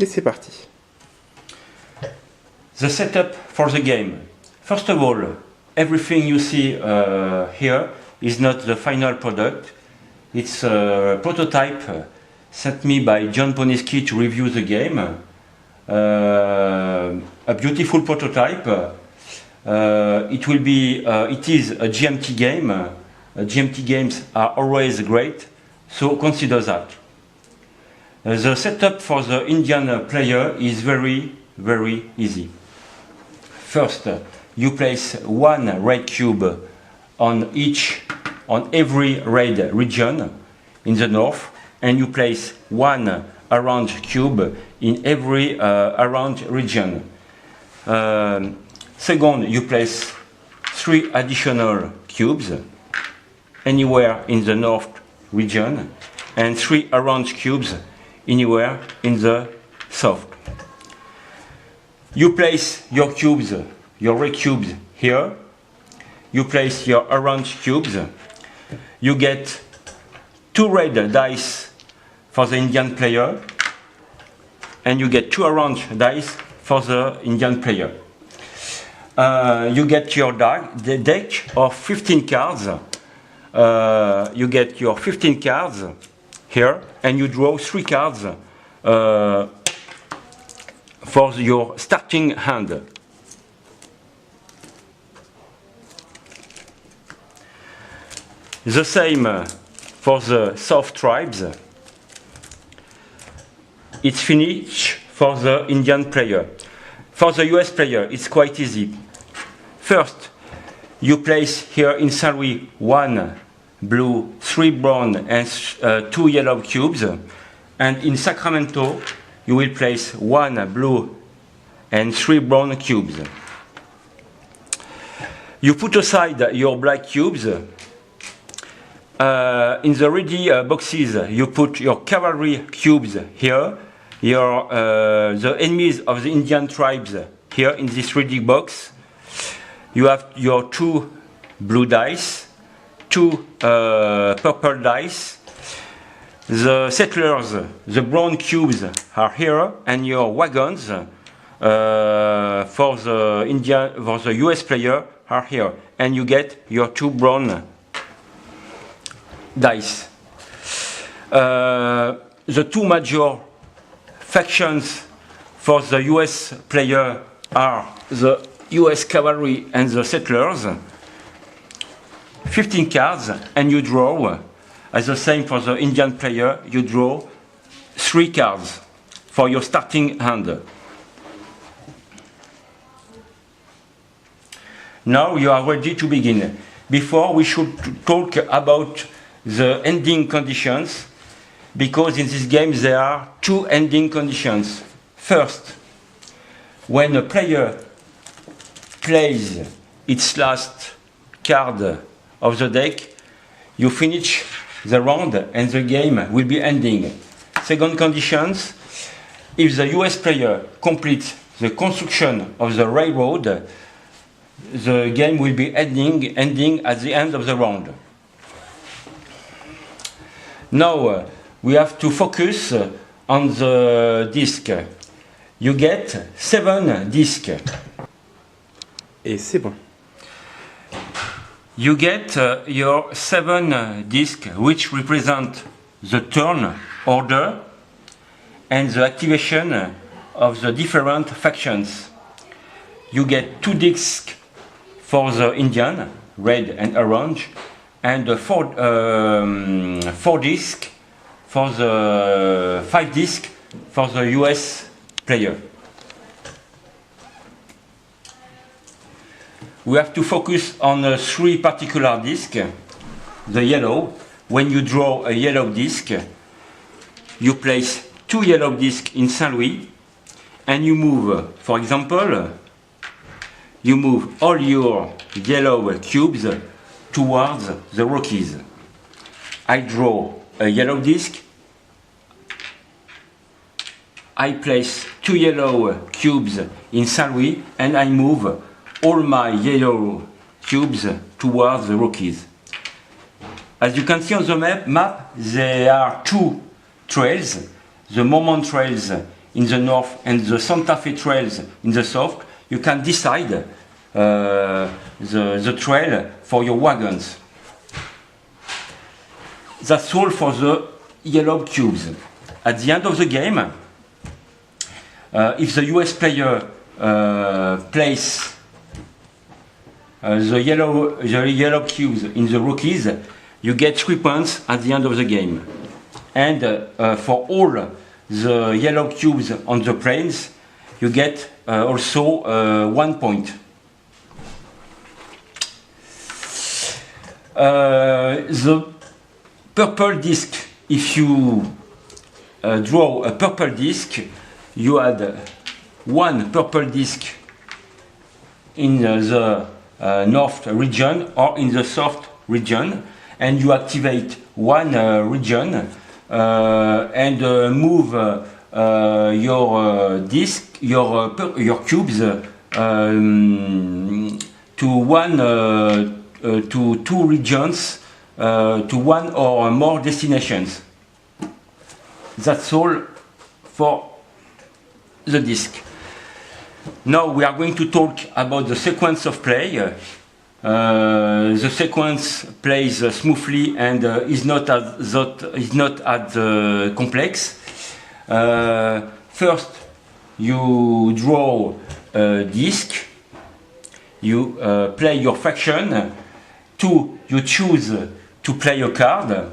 Et c'est parti. The setup for the game. First of all, everything you see here is not the final product. It's a prototype sent me by John Poniski to review the game. A beautiful prototype. It is a GMT game. GMT games are always great, so consider that. The setup for the Indian player is very easy. First, you place one red cube on every red region in the north, and you place one orange cube in every orange region. Second, you place 3 additional cubes anywhere in the north region, and 3 orange cubes anywhere in the south. You place your cubes, your red cubes here. You place your orange cubes. You get 2 red dice for the Indian player, and you get 2 orange dice for the Indian player. You get your deck of 15 cards. You get your 15 cards here, and you draw 3 cards for your starting hand. The same for the South tribes. It's finished for the Indian player. For the US player, it's quite easy. First, you place here in Saint Louis 1 blue, 3 brown, and 2 yellow cubes. And in Sacramento, you will place 1 blue and 3 brown cubes. You put aside your black cubes. In the ready boxes, you put your cavalry cubes here, the enemies of the Indian tribes here in this ready box. You have your 2 blue dice, 2 purple dice. The settlers, the brown cubes are here, and your wagons for the US player are here, and you get your 2 brown dice. The 2 major factions for the US player are the US cavalry and the settlers. 15 cards, and you draw. As the same for the Indian player, you draw 3 cards for your starting hand. Now you are ready to begin. Before, we should talk about the ending conditions, because in this game there are 2 ending conditions. First, when a player plays its last card of the deck, you finish the round and the game will be ending. Second conditions, if the US player completes the construction of the railroad, the game will be ending at the end of the round. Now we have to focus on the disc. You get 7 discs. Et c'est bon. You get your 7 discs, which represent the turn order and the activation of the different factions. You get 2 discs for the Indian, red and orange, and 4 discs for the 5 discs for the US player. We have to focus on 3 particular discs. The yellow. When you draw a yellow disc, you place 2 yellow discs in Saint Louis, and you move, for example, you move all your yellow cubes towards the Rockies. I draw a yellow disc. I place 2 yellow cubes in Saint Louis, and I move all my yellow cubes towards the Rockies. As you can see on the map, there are 2 trails. The Mormon trails in the north and the Santa Fe trails in the south, you can decide the trail for your wagons. That's all for the yellow cubes. At the end of the game, if the US player places the yellow cubes in the rookies, you get 3 points at the end of the game. And for all the yellow cubes on the plains, you get also 1 point. The purple disc, if you draw a purple disc, you add 1 purple disc in the north region or in the south region, and you activate 1 region and move your disc, your cubes to 2 regions, to 1 or more destinations. That's all for the disc. Now we are going to talk about the sequence of play. The sequence plays smoothly and is not as complex. First, you draw a disc. You play your faction. 2, you choose to play a card.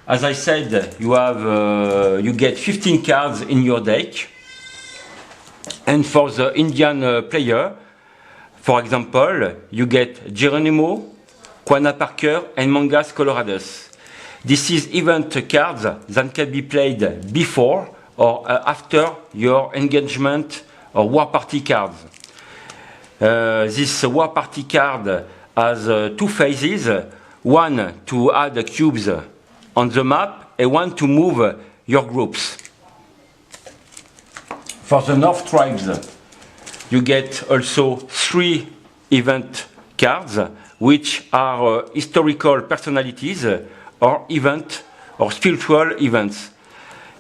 As I said, you get 15 cards in your deck. And for the Indian player, for example, you get Geronimo, Quanah Parker, and Mangas Colorados. This is event cards that can be played before or after your engagement or war party cards. This war party card has 2 phases, 1 to add cubes on the map and 1 to move your groups. For the North tribes, you get also 3 event cards, which are historical personalities or event or spiritual events.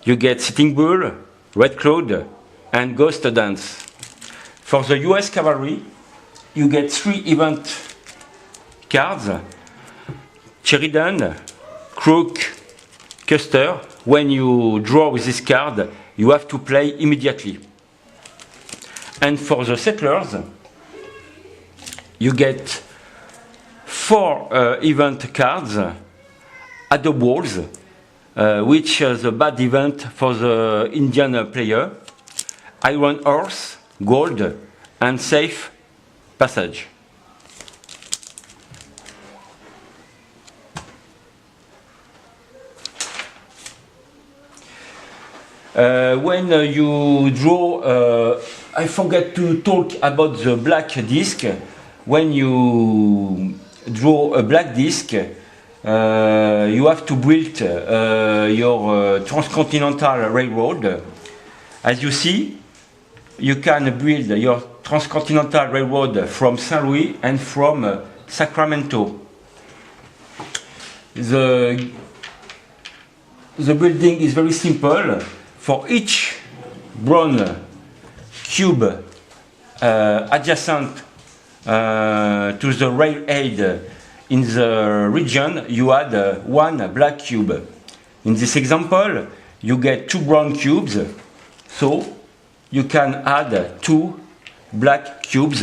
You get Sitting Bull, Red Cloud, and Ghost Dance. For the US cavalry, you get 3 event cards, Sheridan, Crook, Custer. When you draw with this card, you have to play immediately. And for the settlers, you get 4 event cards, Adobe Walls, which is a bad event for the Indian player, Iron Horse, Gold, and Safe Passage. When you draw, I forgot to talk about the black disc. When you draw a black disc, you have to build your transcontinental railroad. As you see, you can build your transcontinental railroad from St. Louis and from Sacramento. The building is very simple. For each brown cube adjacent to the railhead in the region, you add 1 black cube. In this example, you get 2 brown cubes, so you can add 2 black cubes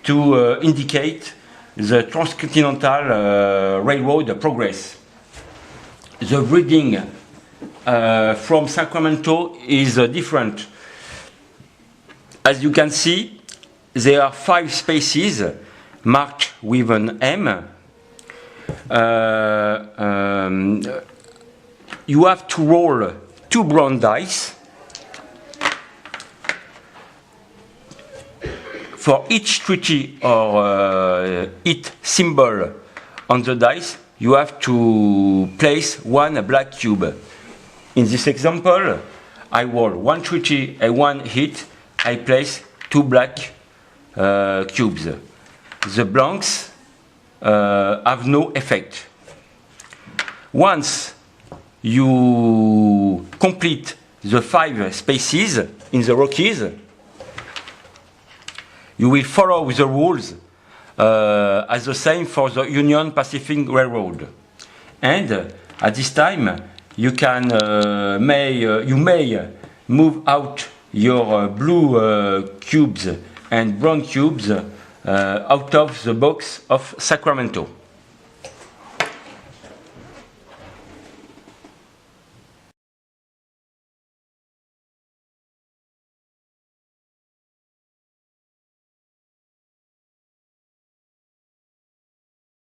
to indicate the transcontinental railroad progress. The breeding from Sacramento is different. As you can see, there are 5 spaces marked with an M. You have to roll 2 brown dice. For each treaty or hit symbol on the dice, you have to place 1 black cube. In this example, I roll 1 treaty and 1 hit. I place 2 black cubes. The blanks have no effect. Once you complete the 5 spaces in the Rockies, you will follow the rules as the same for the Union Pacific Railroad. And at this time, you may move out your blue cubes and brown cubes out of the box of Sacramento.